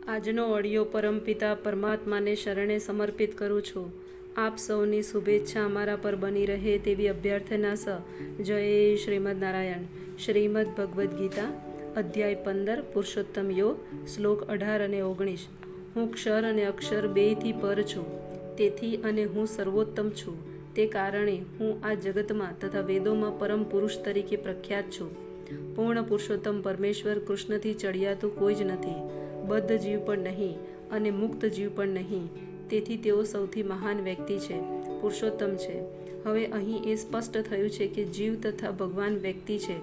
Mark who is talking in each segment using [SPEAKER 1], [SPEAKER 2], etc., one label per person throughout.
[SPEAKER 1] આજનો ઓડિયો પરમપિતા પરમાત્માને શરણે સમર્પિત કરું છું. આપ સૌની શુભેચ્છા અમારા પર બની રહે તેવી અભ્યર્થના સ. જય શ્રીમદ નારાયણ. શ્રીમદ ભગવદ્ ગીતા અધ્યાય 15 પુરુષોત્તમ યોગ શ્લોક 18 અને 19. હું ક્ષર અને અક્ષર બેયથી પર છું, તેથી અને હું સર્વોત્તમ છું. તે કારણે હું આ જગતમાં તથા વેદોમાં પરમ પુરુષ તરીકે પ્રખ્યાત છું. પૂર્ણ પુરુષોત્તમ પરમેશ્વર કૃષ્ણથી ચડિયાતું કોઈ જ નથી. બદ્ધ જીવ પણ નહીં અને મુક્ત જીવ પણ નહીં. તેથી તેઓ સૌથી મહાન વ્યક્તિ છે, પુરુષોત્તમ છે. હવે અહીં એ સ્પષ્ટ થયું છે કે જીવ તથા ભગવાન વ્યક્તિ છે.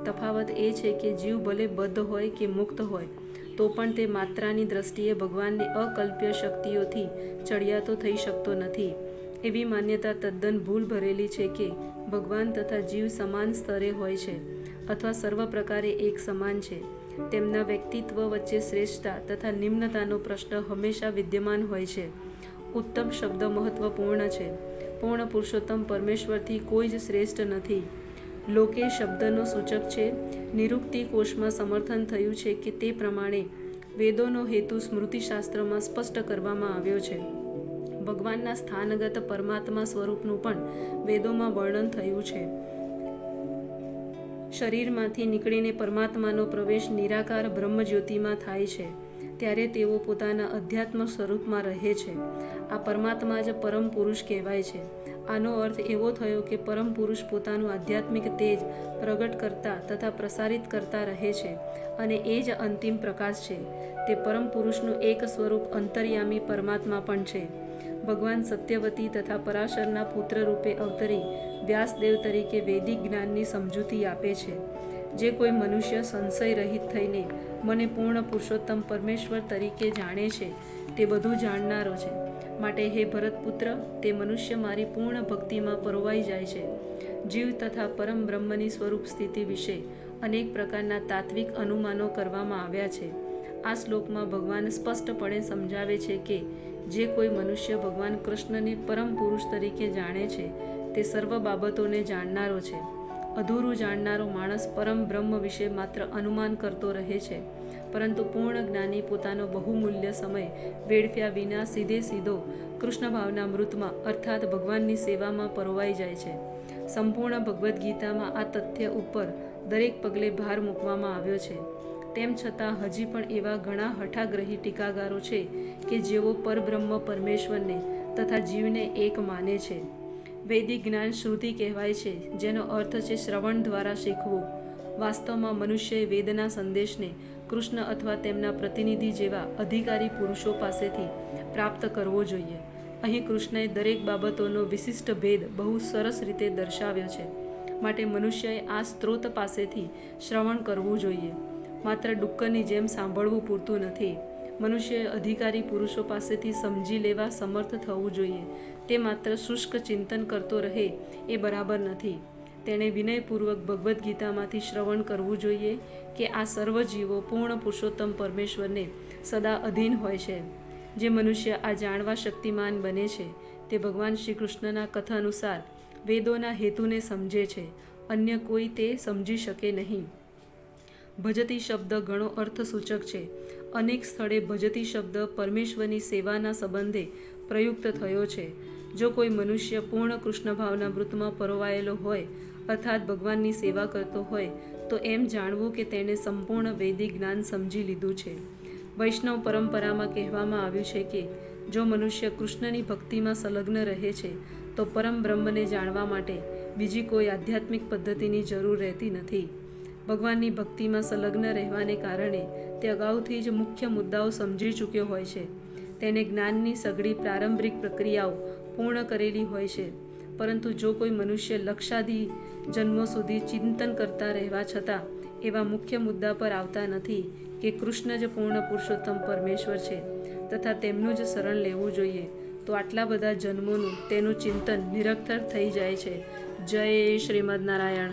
[SPEAKER 1] તફાવત એ છે કે જીવ ભલે બદ્ધ હોય કે મુક્ત હોય તો પણ તે માત્રાની દ્રષ્ટિએ ભગવાનની અકલ્પ્ય શક્તિઓથી ચડિયાતો થઈ શકતો નથી. એવી માન્યતા તદ્દન ભૂલ ભરેલી છે કે ભગવાન તથા જીવ સમાન સ્તરે હોય છે અથવા સર્વ પ્રકારે એક સમાન છે. તેમના વ્યક્તિત્વ વચ્ચે શ્રેષ્ઠતા તથા નિમ્નતાનો પ્રશ્ન હંમેશા વિદ્યમાન હોય છે. ઉત્તમ શબ્દ મહત્વપૂર્ણ છે. પૂર્ણ પુરુષોત્તમ પરમેશ્વરથી કોઈ જ શ્રેષ્ઠ નથી. લોકે શબ્દનો સૂચક છે. નિરુક્તિ કોષમાં સમર્થન થયું છે કે તે પ્રમાણે વેદોનો હેતુ સ્મૃતિશાસ્ત્રમાં સ્પષ્ટ કરવામાં આવ્યો છે. ભગવાનના સ્થાનગત પરમાત્મા સ્વરૂપનું પણ વેદોમાં વર્ણન થયું છે. શરીરમાંથી નીકળીને પરમાત્માનો પ્રવેશ નિરાકાર બ્રહ્મજ્યોતિમાં થાય છે ત્યારે તેઓ પોતાના અધ્યાત્મ સ્વરૂપમાં રહે છે. આ પરમાત્મા જ પરમ પુરુષ કહેવાય છે. આનો અર્થ એવો થયો કે પરમ પુરુષ પોતાનું આધ્યાત્મિક તેજ પ્રગટ કરતા તથા પ્રસારિત કરતા રહે છે અને એ જ અંતિમ પ્રકાશ છે. તે પરમ પુરુષનું એક સ્વરૂપ અંતર્યામી પરમાત્મા પણ છે. ભગવાન સત્યવતી તથા પરાશરના પુત્ર રૂપે અવતરી વ્યાસદેવ તરીકે વૈદિક જ્ઞાનની સમજૂતી આપે છે. જે કોઈ મનુષ્ય સંશય રહિત થઈને મને પૂર્ણ પુરુષોત્તમ પરમેશ્વર તરીકે જાણે છે તે બધું જાણનારો છે. માટે હે ભરતપુત્ર, તે મનુષ્ય મારી પૂર્ણ ભક્તિમાં પરોવાઈ જાય છે. જીવ તથા પરમ બ્રહ્મની સ્વરૂપ સ્થિતિ વિશે અનેક પ્રકારના તાત્વિક અનુમાનો કરવામાં આવ્યા છે. આ શ્લોકમાં ભગવાન સ્પષ્ટપણે સમજાવે છે કે જે કોઈ મનુષ્ય ભગવાન કૃષ્ણને પરમ પુરુષ તરીકે જાણે છે તે સર્વ બાબતોને જાણનારો છે. અધૂરું જાણનારો માણસ પરમ બ્રહ્મ વિશે માત્ર અનુમાન કરતો રહે છે, પરંતુ પૂર્ણ જ્ઞાની પોતાનો બહુમૂલ્ય સમય વેડફ્યા વિના સીધો કૃષ્ણ ભાવના મૃતમાં અર્થાત ભગવાનની સેવામાં પરોવાઈ જાય છે. સંપૂર્ણ ભગવદ્ ગીતામાં આ તથ્ય ઉપર દરેક પગલે ભાર મૂકવામાં આવ્યો છે. તેમ છતાં હજી પણ એવા ઘણા હઠાગ્રહી ટીકાગારો છે કે જેઓ પરબ્રહ્મ પરમેશ્વરને તથા જીવને એક માને છે. વૈદિક જ્ઞાન શ્રુતિ કહેવાય છે, જેનો અર્થ છે શ્રવણ દ્વારા શીખવું. વાસ્તવમાં મનુષ્યએ વેદના સંદેશને કૃષ્ણ અથવા તેમના પ્રતિનિધિ જેવા અધિકારી પુરુષો પાસેથી પ્રાપ્ત કરવો જોઈએ. અહીં કૃષ્ણએ દરેક બાબતોનો વિશિષ્ટ ભેદ બહુ સરસ રીતે દર્શાવ્યો છે. માટે મનુષ્યએ આ સ્ત્રોત પાસેથી શ્રવણ કરવું જોઈએ. માત્ર ડુક્કરની જેમ સાંભળવું પૂરતું નથી. મનુષ્યએ અધિકારી પુરુષો પાસેથી સમજી લેવા સમર્થ થવું જોઈએ. તે માત્ર શુષ્ક ચિંતન કરતો રહે એ બરાબર નથી. તેણે વિનયપૂર્વક ભગવદ્ ગીતામાંથી શ્રવણ કરવું જોઈએ કે આ સર્વ જીવો પૂર્ણ પુરુષોત્તમ પરમેશ્વરને સદા અધીન હોય છે. જે મનુષ્ય આ જાણવા શક્તિમાન બને છે તે ભગવાન શ્રી કૃષ્ણના કથાનુસાર વેદોના હેતુને સમજે છે. અન્ય કોઈ તે સમજી શકે નહીં. ભજતી શબ્દ ઘણો અર્થસૂચક છે. અનેક સ્થળે ભજતી શબ્દ પરમેશ્વરની સેવાના સંબંધે પ્રયુક્ત થયો છે. જો કોઈ મનુષ્ય પૂર્ણ કૃષ્ણ ભાવના વૃત્તમાં પરોવાયેલો હોય અર્થાત ભગવાનની સેવા કરતો હોય તો એમ જાણવું કે તેણે સંપૂર્ણ વૈદિક જ્ઞાન સમજી લીધું છે. વૈષ્ણવ પરંપરામાં કહેવામાં આવ્યું છે કે જો મનુષ્ય કૃષ્ણની ભક્તિમાં સંલગ્ન રહે છે તો પરમ બ્રહ્મને જાણવા માટે બીજી કોઈ આધ્યાત્મિક પદ્ધતિની જરૂર રહેતી નથી. ભગવાનની ભક્તિમાં સંલગ્ન રહેવાને કારણે તે અગાઉથી જ મુખ્ય મુદ્દાઓ સમજી ચૂક્યો હોય છે. તેને જ્ઞાનની સઘળી પ્રારંભિક પ્રક્રિયાઓ પૂર્ણ કરેલી હોય છે. પરંતુ જો કોઈ મનુષ્ય લક્ષાધિ જન્મો સુધી ચિંતન કરતા રહેવા છતાં એવા મુખ્ય મુદ્દા પર આવતા નથી કે કૃષ્ણ જ પૂર્ણ પુરુષોત્તમ પરમેશ્વર છે તથા તેમનું જ શરણ લેવું જોઈએ, તો આટલા બધા જન્મોનું તેનું ચિંતન નિરર્થક થઈ જાય છે. જય શ્રીમદ નારાયણ.